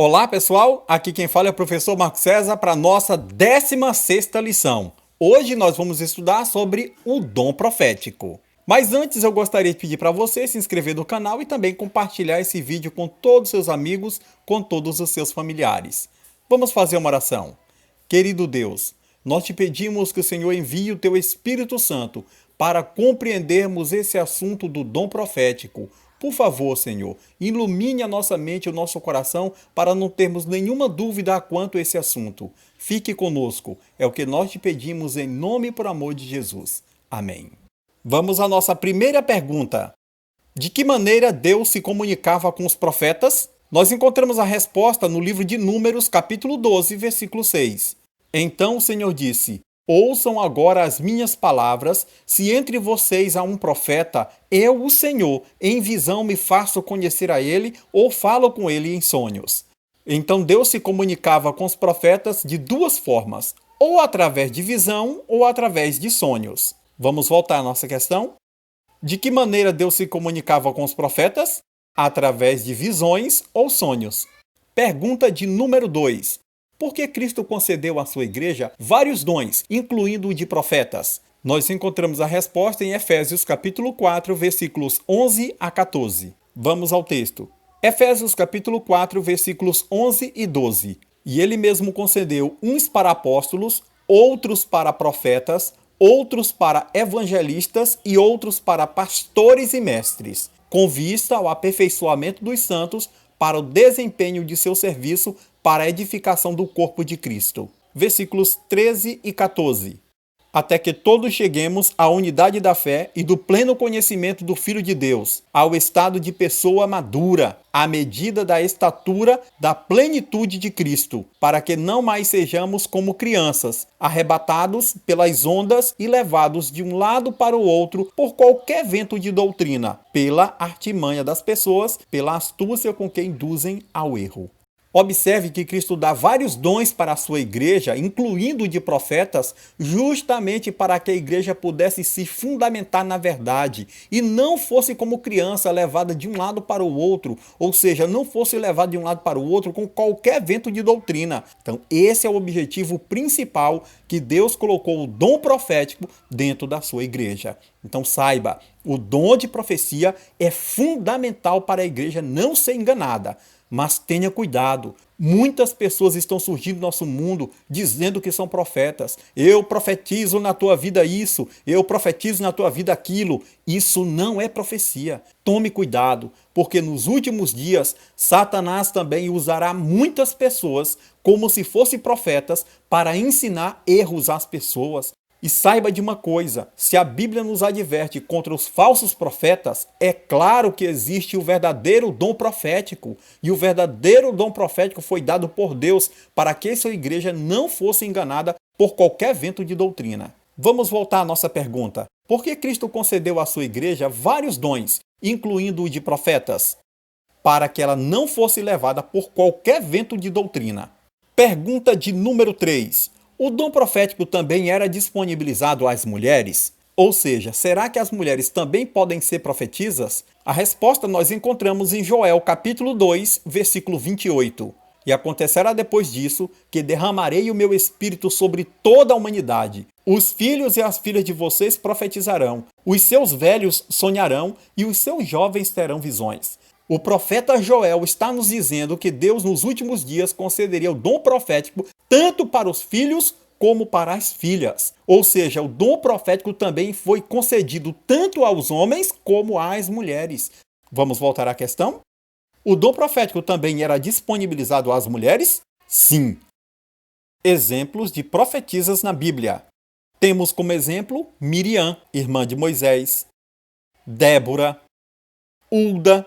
Olá pessoal, aqui quem fala é o professor Marco César para a nossa 16ª lição. Hoje nós vamos estudar sobre o dom profético. Mas antes eu gostaria de pedir para você se inscrever no canal e também compartilhar esse vídeo com todos os seus amigos, com todos os seus familiares. Vamos fazer uma oração. Querido Deus, nós te pedimos que o Senhor envie o teu Espírito Santo para compreendermos esse assunto do dom profético. Por favor, Senhor, ilumine a nossa mente e o nosso coração para não termos nenhuma dúvida quanto a esse assunto. Fique conosco, é o que nós te pedimos em nome e por amor de Jesus. Amém. Vamos à nossa primeira pergunta. De que maneira Deus se comunicava com os profetas? Nós encontramos a resposta no livro de Números, capítulo 12, versículo 6. Então o Senhor disse: ouçam agora as minhas palavras, se entre vocês há um profeta, eu, o Senhor, em visão me faço conhecer a ele ou falo com ele em sonhos. Então Deus se comunicava com os profetas de duas formas, ou através de visão ou através de sonhos. Vamos voltar à nossa questão? De que maneira Deus se comunicava com os profetas? Através de visões ou sonhos. Pergunta de número 2. Por que Cristo concedeu à sua igreja vários dons, incluindo o de profetas? Nós encontramos a resposta em Efésios capítulo 4, versículos 11 a 14. Vamos ao texto. Efésios capítulo 4, versículos 11 e 12. E ele mesmo concedeu uns para apóstolos, outros para profetas, outros para evangelistas e outros para pastores e mestres, com vista ao aperfeiçoamento dos santos para o desempenho de seu serviço para a edificação do corpo de Cristo. Versículos 13 e 14. Até que todos cheguemos à unidade da fé e do pleno conhecimento do Filho de Deus, ao estado de pessoa madura, à medida da estatura da plenitude de Cristo, para que não mais sejamos como crianças, arrebatados pelas ondas e levados de um lado para o outro por qualquer vento de doutrina, pela artimanha das pessoas, pela astúcia com que induzem ao erro. Observe que Cristo dá vários dons para a sua igreja, incluindo o de profetas, justamente para que a igreja pudesse se fundamentar na verdade e não fosse como criança levada de um lado para o outro, ou seja, não fosse levada de um lado para o outro com qualquer vento de doutrina. Então, esse é o objetivo principal que Deus colocou o dom profético dentro da sua igreja. Então, saiba, o dom de profecia é fundamental para a igreja não ser enganada. Mas tenha cuidado, muitas pessoas estão surgindo no nosso mundo dizendo que são profetas. Eu profetizo na tua vida isso, eu profetizo na tua vida aquilo. Isso não é profecia. Tome cuidado, porque nos últimos dias, Satanás também usará muitas pessoas como se fossem profetas para ensinar erros às pessoas. E saiba de uma coisa, se a Bíblia nos adverte contra os falsos profetas, é claro que existe o verdadeiro dom profético. E o verdadeiro dom profético foi dado por Deus para que sua igreja não fosse enganada por qualquer vento de doutrina. Vamos voltar à nossa pergunta. Por que Cristo concedeu à sua igreja vários dons, incluindo o de profetas? Para que ela não fosse levada por qualquer vento de doutrina. Pergunta de número 3. O dom profético também era disponibilizado às mulheres? Ou seja, será que as mulheres também podem ser profetisas? A resposta nós encontramos em Joel capítulo 2, versículo 28. E acontecerá depois disso que derramarei o meu espírito sobre toda a humanidade. Os filhos e as filhas de vocês profetizarão, os seus velhos sonharão e os seus jovens terão visões. O profeta Joel está nos dizendo que Deus nos últimos dias concederia o dom profético tanto para os filhos como para as filhas. Ou seja, o dom profético também foi concedido tanto aos homens como às mulheres. Vamos voltar à questão? O dom profético também era disponibilizado às mulheres? Sim. Exemplos de profetisas na Bíblia. Temos como exemplo Miriam, irmã de Moisés, Débora, Hulda,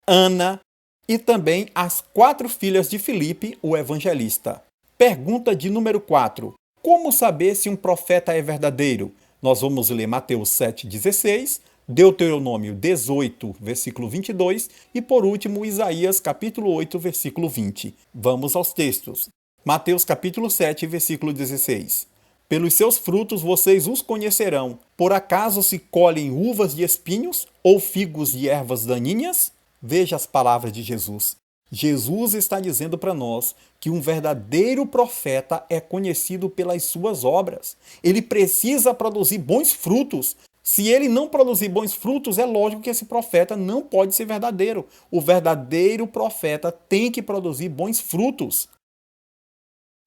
Ana e também as 4 filhas de Filipe, o evangelista. Pergunta de número 4. Como saber se um profeta é verdadeiro? Nós vamos ler Mateus 7,16, Deuteronômio 18, versículo 22 e, por último, Isaías capítulo 8, versículo 20. Vamos aos textos. Mateus capítulo 7, versículo 16. Pelos seus frutos vocês os conhecerão. Por acaso se colhem uvas de espinhos ou figos de ervas daninhas? Veja as palavras de Jesus. Jesus está dizendo para nós que um verdadeiro profeta é conhecido pelas suas obras. Ele precisa produzir bons frutos. Se ele não produzir bons frutos, é lógico que esse profeta não pode ser verdadeiro. O verdadeiro profeta tem que produzir bons frutos.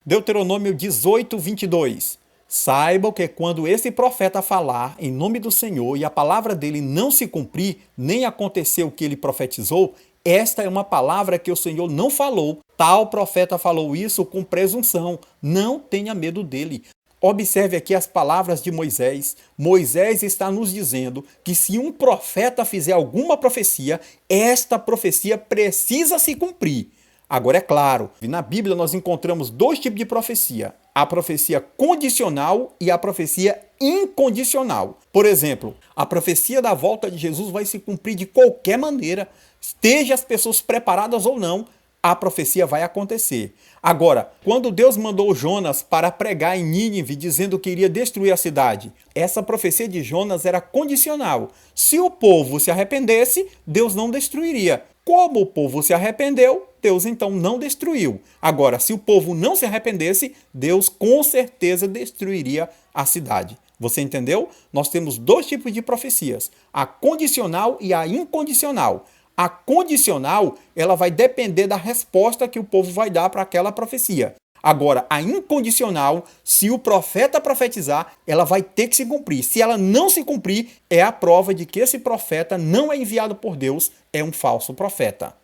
Deuteronômio 18, 22. Saibam que quando esse profeta falar em nome do Senhor e a palavra dele não se cumprir, nem acontecer o que ele profetizou, esta é uma palavra que o Senhor não falou. Tal profeta falou isso com presunção. Não tenha medo dele. Observe aqui as palavras de Moisés. Moisés está nos dizendo que se um profeta fizer alguma profecia, esta profecia precisa se cumprir. Agora, é claro, na Bíblia nós encontramos dois tipos de profecia: a profecia condicional e a profecia incondicional. Por exemplo, a profecia da volta de Jesus vai se cumprir de qualquer maneira, esteja as pessoas preparadas ou não, a profecia vai acontecer. Agora, quando Deus mandou Jonas para pregar em Nínive dizendo que iria destruir a cidade, essa profecia de Jonas era condicional. Se o povo se arrependesse, Deus não destruiria. Como o povo se arrependeu, Deus então não destruiu. Agora, se o povo não se arrependesse, Deus com certeza destruiria a cidade. Você entendeu? Nós temos dois tipos de profecias: a condicional e a incondicional. A condicional, ela vai depender da resposta que o povo vai dar para aquela profecia. Agora, a incondicional, se o profeta profetizar, ela vai ter que se cumprir. Se ela não se cumprir, é a prova de que esse profeta não é enviado por Deus, é um falso profeta.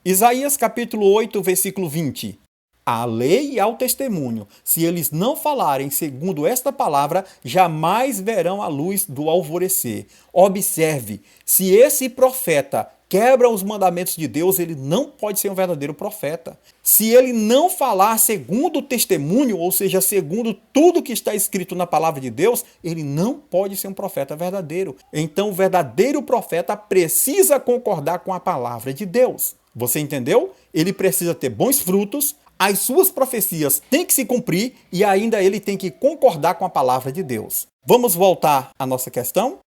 Isaías capítulo 8, versículo 20. À lei e ao testemunho, se eles não falarem segundo esta palavra, jamais verão a luz do alvorecer. Observe, se esse profeta quebra os mandamentos de Deus, ele não pode ser um verdadeiro profeta. Se ele não falar segundo o testemunho, ou seja, segundo tudo que está escrito na palavra de Deus, ele não pode ser um profeta verdadeiro. Então, o verdadeiro profeta precisa concordar com a palavra de Deus. Você entendeu? Ele precisa ter bons frutos, as suas profecias têm que se cumprir e ainda ele tem que concordar com a palavra de Deus. Vamos voltar à nossa questão?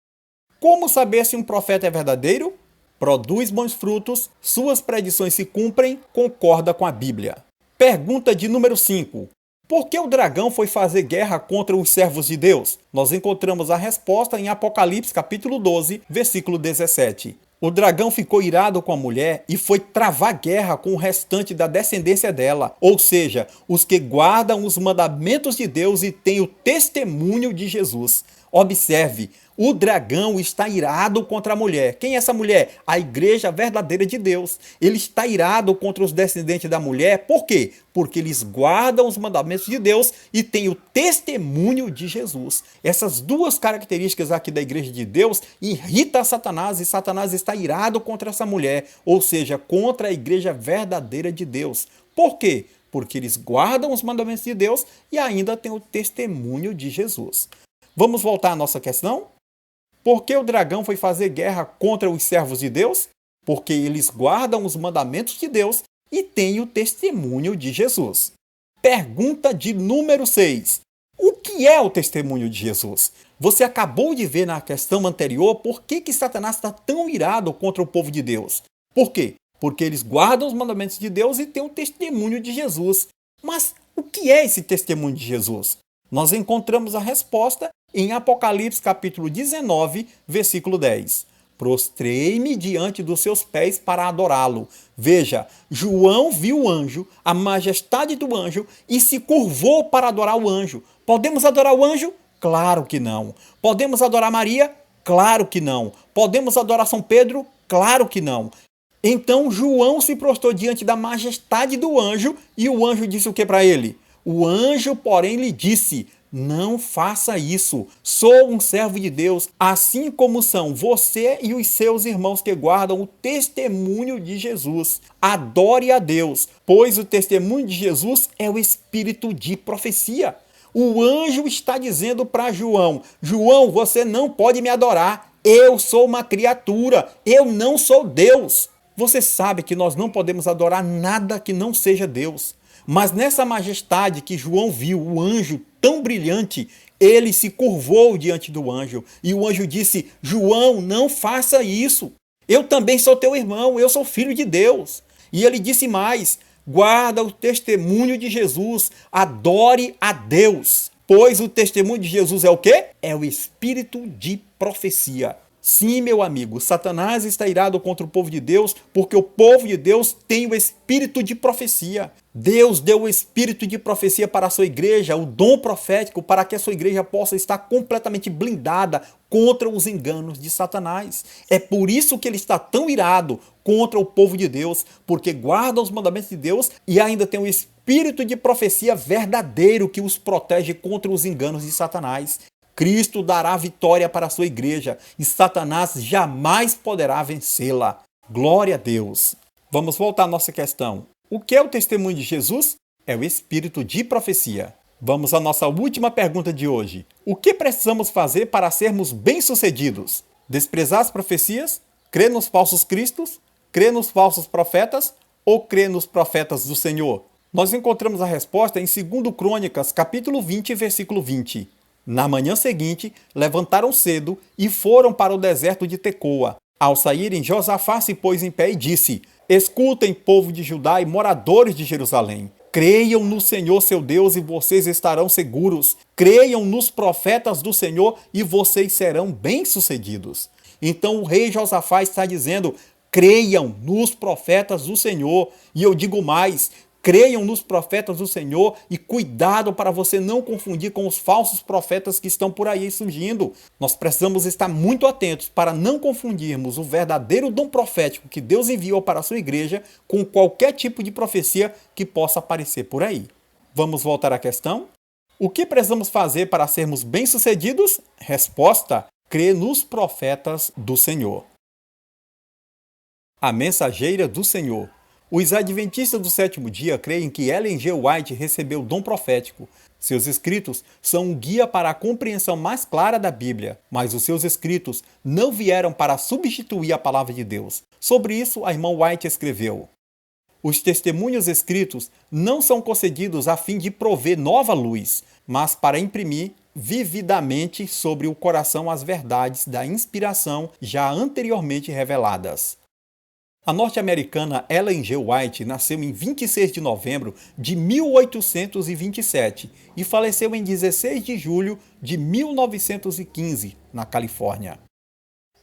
Como saber se um profeta é verdadeiro? Produz bons frutos, suas predições se cumprem, concorda com a Bíblia. Pergunta de número 5. Por que o dragão foi fazer guerra contra os servos de Deus? Nós encontramos a resposta em Apocalipse capítulo 12, versículo 17. O dragão ficou irado com a mulher e foi travar guerra com o restante da descendência dela, ou seja, os que guardam os mandamentos de Deus e têm o testemunho de Jesus. Observe, o dragão está irado contra a mulher. Quem é essa mulher? A igreja verdadeira de Deus. Ele está irado contra os descendentes da mulher. Por quê? Porque eles guardam os mandamentos de Deus e têm o testemunho de Jesus. Essas duas características aqui da igreja de Deus irritam Satanás e Satanás está irado contra essa mulher, ou seja, contra a igreja verdadeira de Deus. Por quê? Porque eles guardam os mandamentos de Deus e ainda têm o testemunho de Jesus. Vamos voltar à nossa questão? Por que o dragão foi fazer guerra contra os servos de Deus? Porque eles guardam os mandamentos de Deus e têm o testemunho de Jesus. Pergunta de número 6. O que é o testemunho de Jesus? Você acabou de ver na questão anterior por que Satanás está tão irado contra o povo de Deus. Por quê? Porque eles guardam os mandamentos de Deus e têm o testemunho de Jesus. Mas o que é esse testemunho de Jesus? Nós encontramos a resposta em Apocalipse capítulo 19, versículo 10. Prostrei-me diante dos seus pés para adorá-lo. Veja, João viu o anjo, a majestade do anjo, e se curvou para adorar o anjo. Podemos adorar o anjo? Claro que não. Podemos adorar Maria? Claro que não. Podemos adorar São Pedro? Claro que não. Então João se prostrou diante da majestade do anjo e o anjo disse o que para ele? O anjo, porém, lhe disse: não faça isso. Sou um servo de Deus, assim como são você e os seus irmãos que guardam o testemunho de Jesus. Adore a Deus, pois o testemunho de Jesus é o espírito de profecia. O anjo está dizendo para João: João, você não pode me adorar. Eu sou uma criatura, eu não sou Deus. Você sabe que nós não podemos adorar nada que não seja Deus. Mas nessa majestade que João viu, o anjo tão brilhante, ele se curvou diante do anjo. E o anjo disse: João, não faça isso. Eu também sou teu irmão, eu sou filho de Deus. E ele disse mais: guarda o testemunho de Jesus, adore a Deus. Pois o testemunho de Jesus é o quê? É o espírito de profecia. Sim, meu amigo, Satanás está irado contra o povo de Deus porque o povo de Deus tem o espírito de profecia. Deus deu o espírito de profecia para a sua igreja, o dom profético, para que a sua igreja possa estar completamente blindada contra os enganos de Satanás. É por isso que ele está tão irado contra o povo de Deus, porque guarda os mandamentos de Deus e ainda tem o espírito de profecia verdadeiro que os protege contra os enganos de Satanás. Cristo dará vitória para a sua igreja e Satanás jamais poderá vencê-la. Glória a Deus. Vamos voltar à nossa questão. O que é o testemunho de Jesus? É o espírito de profecia. Vamos à nossa última pergunta de hoje. O que precisamos fazer para sermos bem-sucedidos? Desprezar as profecias? Crer nos falsos cristos? Crer nos falsos profetas? Ou crer nos profetas do Senhor? Nós encontramos a resposta em 2 Crônicas, capítulo 20, versículo 20. Na manhã seguinte, levantaram cedo e foram para o deserto de Tecoa. Ao saírem, Josafá se pôs em pé e disse: escutem, povo de Judá e moradores de Jerusalém. Creiam no Senhor seu Deus e vocês estarão seguros. Creiam nos profetas do Senhor e vocês serão bem-sucedidos. Então o rei Josafá está dizendo: creiam nos profetas do Senhor. E eu digo mais: creiam nos profetas do Senhor e cuidado para você não confundir com os falsos profetas que estão por aí surgindo. Nós precisamos estar muito atentos para não confundirmos o verdadeiro dom profético que Deus enviou para a sua igreja com qualquer tipo de profecia que possa aparecer por aí. Vamos voltar à questão? O que precisamos fazer para sermos bem-sucedidos? Resposta: crer nos profetas do Senhor. A mensageira do Senhor. Os adventistas do sétimo dia creem que Ellen G. White recebeu o dom profético. Seus escritos são um guia para a compreensão mais clara da Bíblia, mas os seus escritos não vieram para substituir a palavra de Deus. Sobre isso, a irmã White escreveu: os testemunhos escritos não são concedidos a fim de prover nova luz, mas para imprimir vividamente sobre o coração as verdades da inspiração já anteriormente reveladas. A norte-americana Ellen G. White nasceu em 26 de novembro de 1827 e faleceu em 16 de julho de 1915, na Califórnia.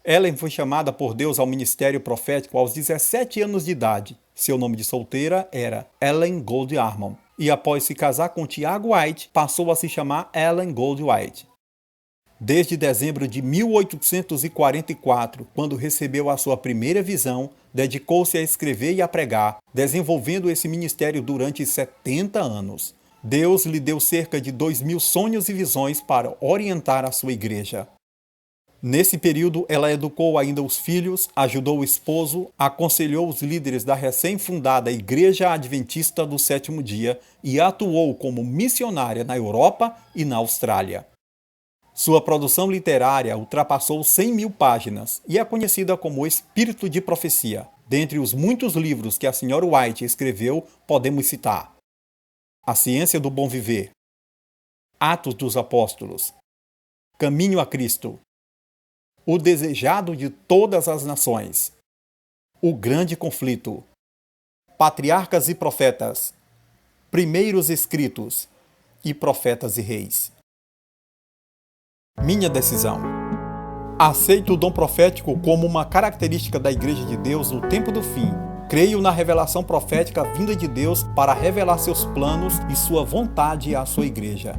Ellen foi chamada por Deus ao ministério profético aos 17 anos de idade. Seu nome de solteira era Ellen Gold Harmon. E após se casar com Tiago White, passou a se chamar Ellen Gold White. Desde dezembro de 1844, quando recebeu a sua primeira visão, dedicou-se a escrever e a pregar, desenvolvendo esse ministério durante 70 anos. Deus lhe deu cerca de 2.000 sonhos e visões para orientar a sua igreja. Nesse período, ela educou ainda os filhos, ajudou o esposo, aconselhou os líderes da recém-fundada Igreja Adventista do Sétimo Dia e atuou como missionária na Europa e na Austrália. Sua produção literária ultrapassou 100.000 páginas e é conhecida como Espírito de Profecia. Dentre os muitos livros que a Sra. White escreveu, podemos citar A Ciência do Bom Viver, Atos dos Apóstolos, Caminho a Cristo, O Desejado de Todas as Nações, O Grande Conflito, Patriarcas e Profetas, Primeiros Escritos e Profetas e Reis. Minha decisão. Aceito o dom profético como uma característica da Igreja de Deus no tempo do fim. Creio na revelação profética vinda de Deus para revelar seus planos e sua vontade à sua igreja.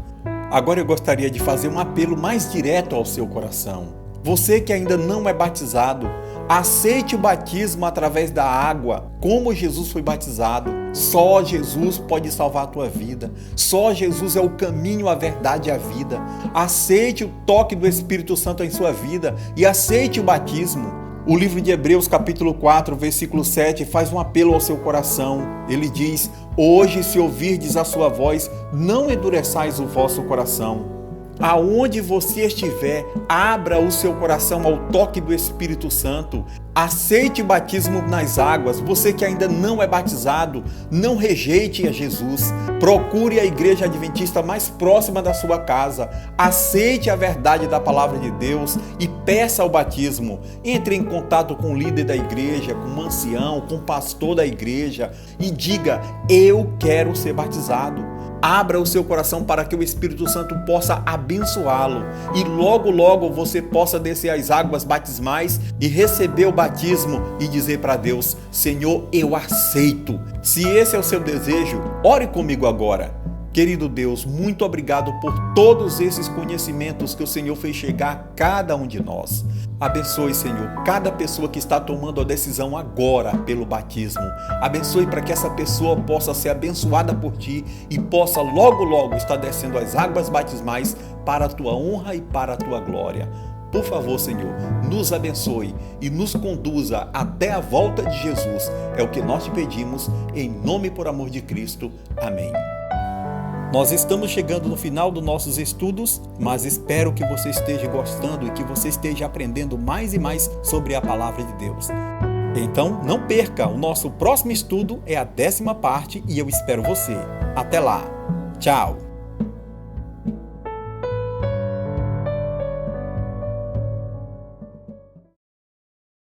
Agora eu gostaria de fazer um apelo mais direto ao seu coração. Você que ainda não é batizado, aceite o batismo através da água, como Jesus foi batizado. Só Jesus pode salvar a tua vida. Só Jesus é o caminho, a verdade e a vida. Aceite o toque do Espírito Santo em sua vida e aceite o batismo. O livro de Hebreus, capítulo 4, versículo 7, faz um apelo ao seu coração. Ele diz: hoje, se ouvirdes a sua voz, não endureçais o vosso coração. Aonde você estiver, abra o seu coração ao toque do Espírito Santo. Aceite o batismo nas águas. Você que ainda não é batizado, não rejeite a Jesus. Procure a igreja adventista mais próxima da sua casa. Aceite a verdade da palavra de Deus e peça o batismo. Entre em contato com o líder da igreja, com o ancião, com o pastor da igreja e diga: eu quero ser batizado. Abra o seu coração para que o Espírito Santo possa abençoá-lo e logo você possa descer as águas batismais e receber o batismo e dizer para Deus: Senhor, eu aceito. Se esse é o seu desejo, ore comigo agora. Querido Deus, muito obrigado por todos esses conhecimentos que o Senhor fez chegar a cada um de nós. Abençoe, Senhor, cada pessoa que está tomando a decisão agora pelo batismo. Abençoe para que essa pessoa possa ser abençoada por Ti e possa logo estar descendo as águas batismais para a Tua honra e para a Tua glória. Por favor, Senhor, nos abençoe e nos conduza até a volta de Jesus. É o que nós te pedimos, em nome e por amor de Cristo. Amém. Nós estamos chegando no final dos nossos estudos, mas espero que você esteja gostando e que você esteja aprendendo mais e mais sobre a palavra de Deus. Então, não perca, o nosso próximo estudo é a 10ª parte e eu espero você. Até lá. Tchau.